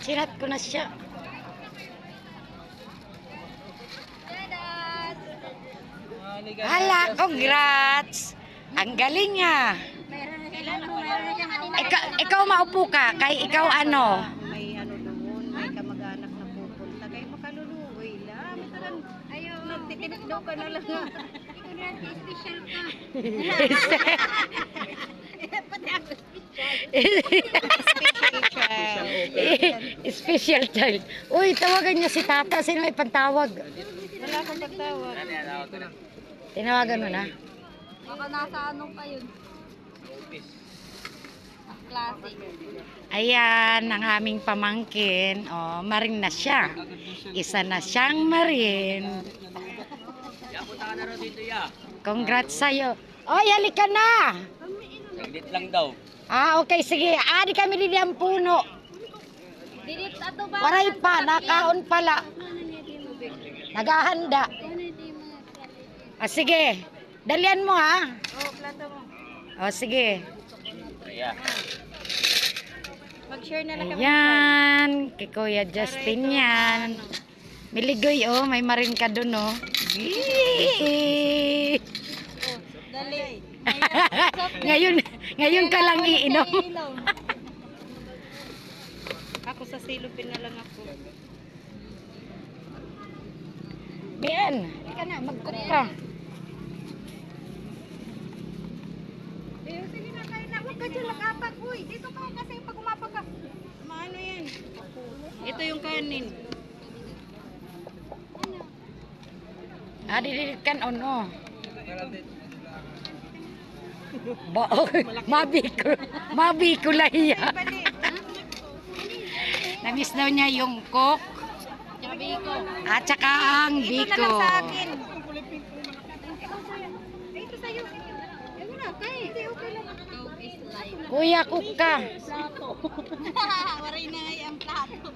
Sinat ko na siya. Hala, congrats! Ang galing niya. Ikaw maupo ka, kay ikaw ano? May ano doon, may kamag-anak na pupunta. Kaya makaluluoy lang. Ayaw, nagtitinag daw ka na lang. Special ka. Pati ako Special child. Uy, tawagan niya si Tata. Sino may pantawag? wala akong pagtawag. Tinawagan mo na. Baka nasa ano pa yun? Klase. Ayan, ang aming pamangkin. Oh, marin na siya. Isa na siyang marin. Congrats sa'yo. Oy, halika na! Saglit lang daw. Ah, okay, sige. Di kami dili ang puno. Dirit ato ba? Waray pa, nakaon pala. Naghahanda. Ah, sige. Dalian mo ha. Oh, plato mo. Oh, sige. Kaya. Mag-share na lang kami. Ayan, kay Kuya Justin yan. Miligoy, oh, may marin ka dun, oh. Yee! Oh, dali. ngayon ka lang iinom. Ako sa silupin na lang ako. Bien, ika na, mag-cook ka. Sige na, kain na. Huwag ka dyan mag-apak. Uy, dito ka kasi pag umapak ka. Maano yan? Ito yung kanin. Dililit kan ono. Mabi ko lahiya. Namiss daw niya yung cook. At saka ang Ito na biko. lang sa akin. Ito sa'yo. Ayaw mo na, kain. Hindi, okay lang. Kuya, cook ka. Waray na ang plato.